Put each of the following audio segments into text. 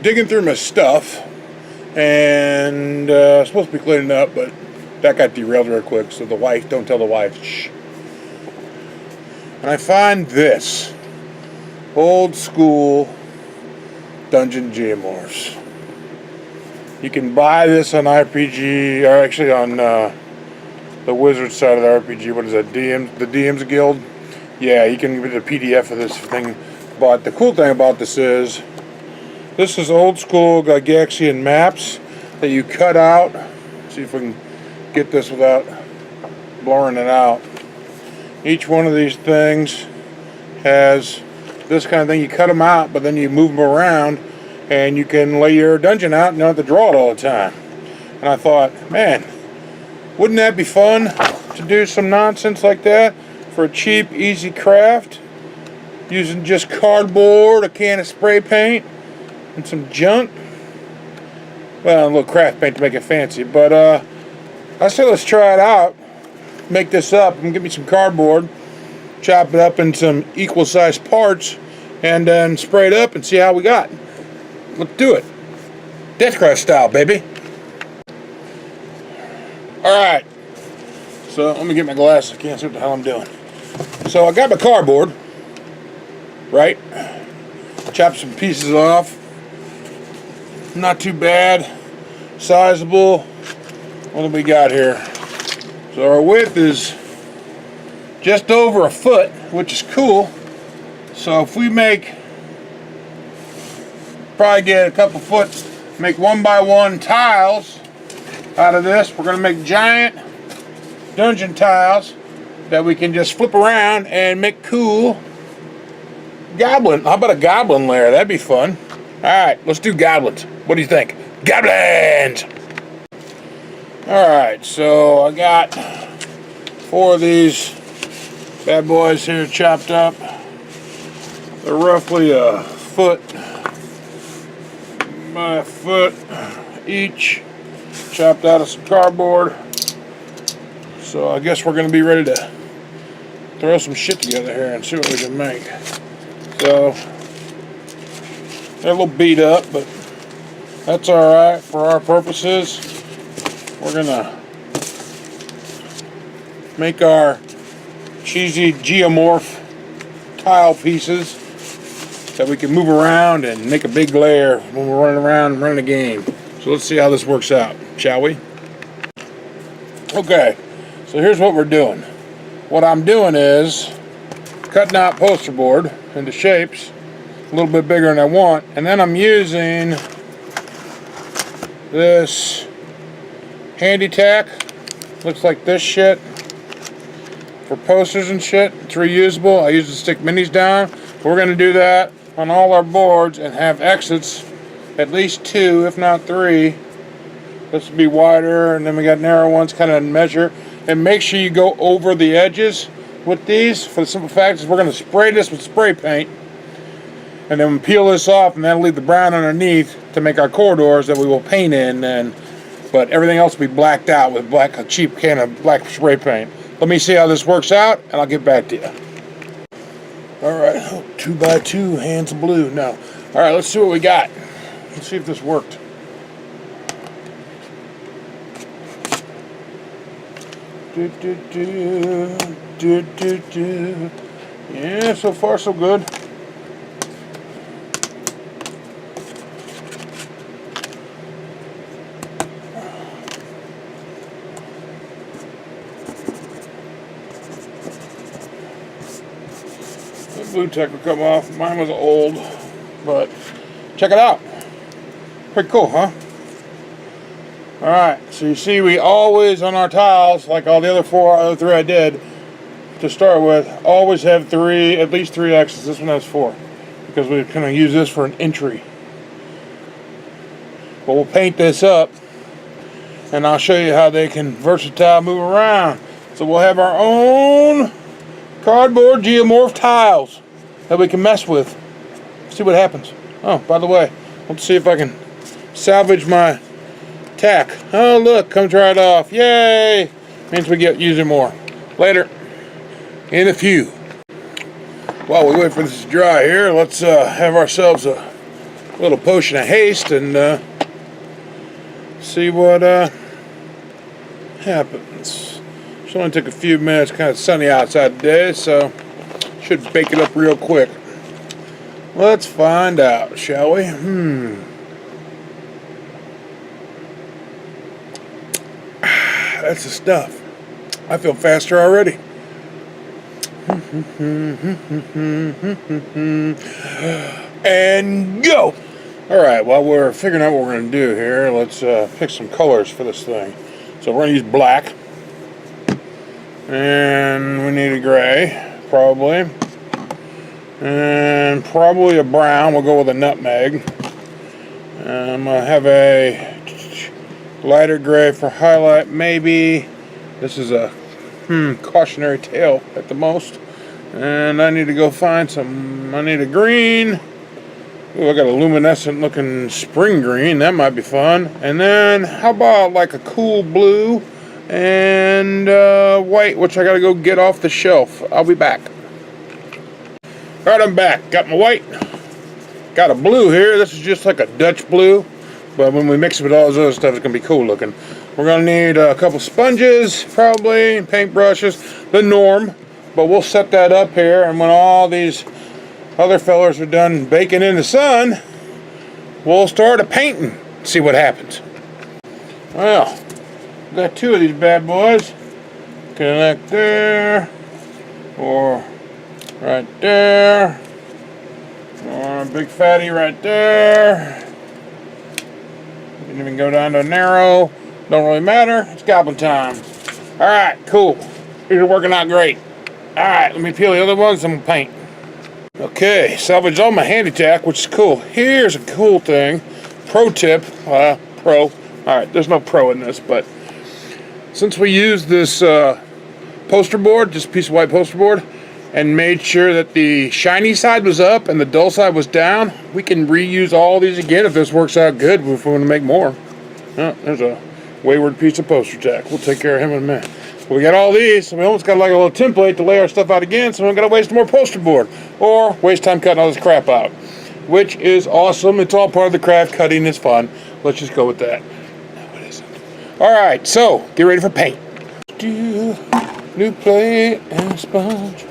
digging through my stuff, and supposed to be cleaning up, but that got derailed real quick. So the wife, don't tell the wife. Shh. And I find this old school dungeon geomorphs. You can buy this on RPG, or actually on the wizard side of the RPG. What is that? The DM's Guild. Yeah, you can get a PDF of this thing. But the cool thing about this is old school Gygaxian maps that you cut out. See if we can get this without blurring it out. Each one of these things has this kind of thing. You cut them out, but then you move them around, and you can lay your dungeon out and you don't have to draw it all the time. And I thought, man, wouldn't that be fun to do some nonsense like that for a cheap, easy craft? Using just cardboard, a can of spray paint, and some junk. Well, a little craft paint to make it fancy. But I said let's try it out. Make this up and get me some cardboard, chop it up in some equal sized parts, and then spray it up and see how we got. Let's do it. Deathcraft style, baby. Alright. So let me get my glasses. I can't see what the hell I'm doing. So I got my cardboard. Right? Chop some pieces off. Not too bad. Sizable. What do we got here? So our width is just over a foot, which is cool. So if we probably get a couple foot, make 1x1 tiles out of this. We're going to make giant dungeon tiles that we can just flip around and make cool goblin. How about a goblin lair? That'd be fun. Alright, let's do goblins. What do you think? Goblins! Alright, so I got 4 of these bad boys here chopped up. They're roughly a foot by a foot each, chopped out of some cardboard. So I guess we're going to be ready to throw some shit together here and see what we can make. So they're a little beat up, but that's alright for our purposes. We're gonna make our cheesy geomorph tile pieces that we can move around and make a big layer when we're running around and running a game. So let's see how this works out, shall we? Okay, so here's what we're doing. What I'm doing is cutting out poster board into shapes a little bit bigger than I want, and then I'm using this handy tack. Looks like this shit for posters and shit. It's reusable. I use to stick minis down. We're going to do that on all our boards and have exits, at least 2 if not 3. This will be wider, and then we got narrow ones, kind of measure. And make sure you go over the edges with these, for the simple fact is we're going to spray this with spray paint, and then peel this off, and that'll leave the brown underneath to make our corridors that we will paint in. And but everything else will be blacked out with a cheap can of black spray paint. Let me see how this works out, and I'll get back to you. Alright, 2x2, hands of blue. No. Alright, let's see what we got. Let's see if this worked. Yeah, so far so good. The blue tech will come off. Mine was old, but check it out. Pretty cool, huh? Alright, so you see we always on our tiles, like all the other 3 I did to start with, always have at least 3 X's. This one has 4 because we're going to use this for an entry. But we'll paint this up and I'll show you how they can versatile move around. So we'll have our own cardboard geomorph tiles that we can mess with. See what happens. Oh, by the way, let's see if I can salvage my tack. Oh, look, comes right off. Yay! Means we get using more. Later. In a few. While we wait for this to dry here, let's have ourselves a little potion of haste and see what happens. It only took a few minutes, kind of sunny outside today, so should bake it up real quick. Let's find out, shall we? That's the stuff. I feel faster already. And go! Alright, while we're figuring out what we're going to do here, let's pick some colors for this thing. So we're going to use black. And we need a gray, probably. And probably a brown. We'll go with a nutmeg. I'm going to have a lighter gray for highlight, maybe. This is a cautionary tale at the most. And I need to go find some. I need a green. Ooh, I got a luminescent looking spring green. That might be fun. And then how about like a cool blue and white, which I got to go get off the shelf. I'll be back. Alright, I'm back. Got my white. Got a blue here. This is just like a Dutch blue. But when we mix it with all this other stuff, it's going to be cool looking. We're going to need a couple sponges, probably, paint brushes, the norm. But we'll set that up here, and when all these other fellers are done baking in the sun, we'll start a painting, see what happens. Well, got two of these bad boys. Connect there, or right there, or a big fatty right there. Didn't even go down to narrow. Don't really matter. It's goblin time. Alright, cool. These are working out great. Alright, let me peel the other ones and we'll paint. Okay, salvage all my handy tack, which is cool. Here's a cool thing. Pro tip. Pro. Alright, there's no pro in this, but since we used this poster board, just a piece of white poster board, and made sure that the shiny side was up and the dull side was down, we can reuse all these again if this works out good if we want to make more. Oh, there's a wayward piece of poster tack. We'll take care of him in a minute. We got all these, so we almost got like a little template to lay our stuff out again, so we don't got to waste more poster board or waste time cutting all this crap out, which is awesome. It's all part of the craft. Cutting is fun. Let's just go with that. No, it isn't. All right, so get ready for paint. New plate and sponge.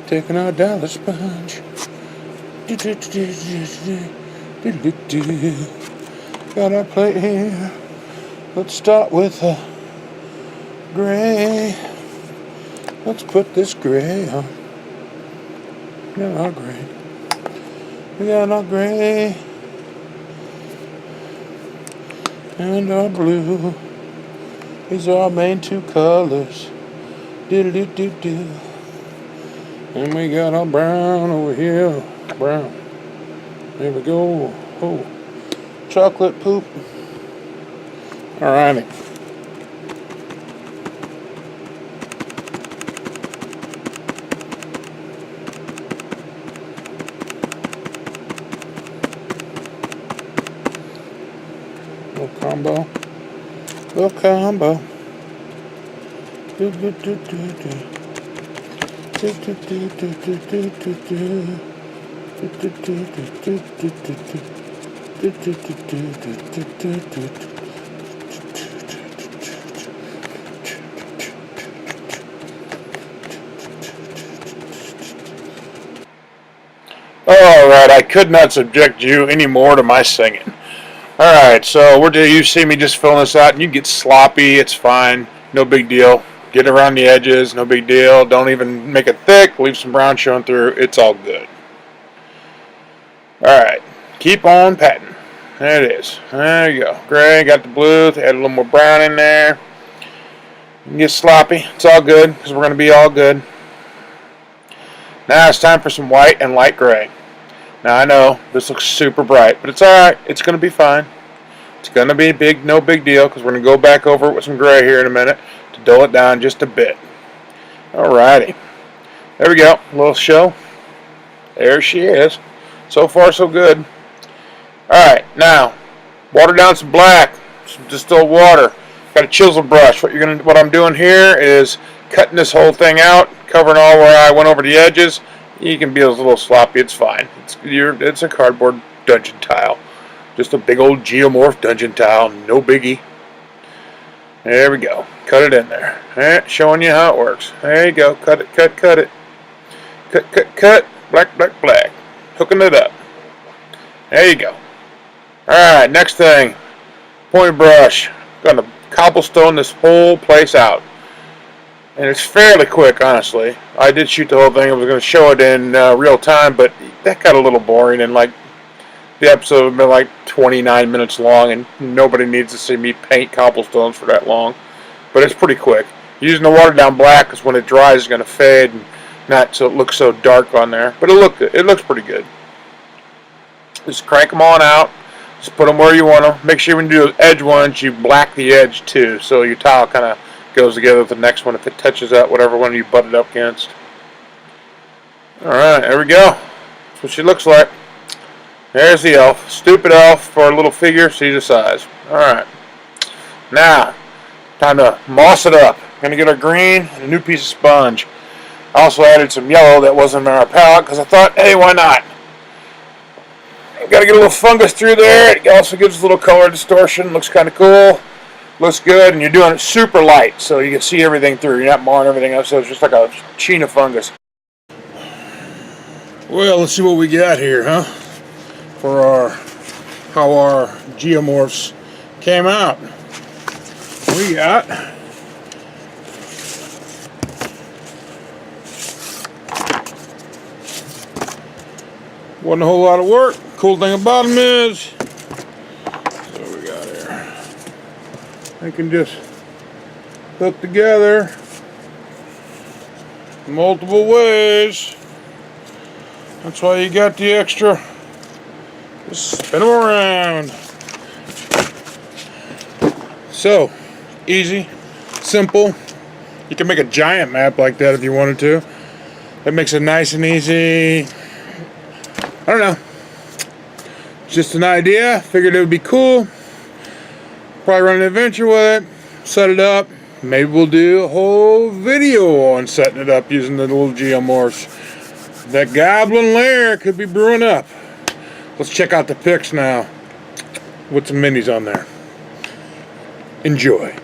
Taking our dollar sponge. Got our plate here. Let's start with a gray. Let's put this gray on. We got our gray. We got our gray. And our blue. These are our main two colors. Do-do-do-do-do. And we got our brown over here. Brown. There we go. Oh. Chocolate poop. Alrighty. Little combo. Little combo. Do do do do do. Do do do do do do do do. Do do do do do do do. Alright, I could not subject you any more to my singing. Alright, so you see me just filling this out, and you get sloppy, it's fine, no big deal. Get around the edges, no big deal. Don't even make it thick, leave some brown showing through, it's all good. Alright, keep on patting. There it is. There you go. Gray, got the blue, add a little more brown in there. You can get sloppy, it's all good, because we're going to be all good. Now it's time for some white and light gray. Now I know this looks super bright, but it's alright. It's going to be fine. It's going to be no big deal, because we're going to go back over it with some gray here in a minute to dull it down just a bit. Alrighty. There we go. A little show. There she is. So far so good. Alright, now water down some black, some distilled water. Got a chisel brush. What I'm doing here is cutting this whole thing out, covering all where I went over the edges, You can be a little sloppy, it's fine. It's a cardboard dungeon tile. Just a big old Geomorph dungeon tile, no biggie. There we go. Cut it in there. Alright, showing you how it works. There you go. Cut it, cut it. Cut. Black, black, black. Hooking it up. There you go. Alright, next thing. Point brush. Gonna cobblestone this whole place out. And it's fairly quick, honestly. I did shoot the whole thing. I was going to show it in real time, but that got a little boring. And like the episode would have been like 29 minutes long, and nobody needs to see me paint cobblestones for that long. But it's pretty quick. Using the watered down black because when it dries, it's going to fade and not so it looks so dark on there. But it looks pretty good. Just crank them on out. Just put them where you want them. Make sure when you do those edge ones, you black the edge too, so your tile kind of goes together with the next one if it touches out whatever one you butt it up against. Alright, there we go. That's what she looks like. There's the elf. Stupid elf for a little figure. See the size. Alright. Now, time to moss it up. Gonna get our green and a new piece of sponge. I also added some yellow that wasn't in our palette because I thought, hey, why not? Gotta get a little fungus through there. It also gives a little color distortion. Looks kind of cool. Looks good, and you're doing it super light, so you can see everything through. You're not marring everything up, so it's just like a sheen of fungus. Well, let's see what we got here, huh? For how our geomorphs came out. We got wasn't a whole lot of work. Cool thing about them is they can just hook together multiple ways. That's why you got the extra. Just spin them around. So, easy, simple. You can make a giant map like that if you wanted to. That makes it nice and easy. I don't know. Just an idea. Figured it would be cool. Probably run an adventure with it, set it up. Maybe we'll do a whole video on setting it up using the little geomorphs. That goblin lair could be brewing up. Let's check out the pics now with some minis on there. Enjoy.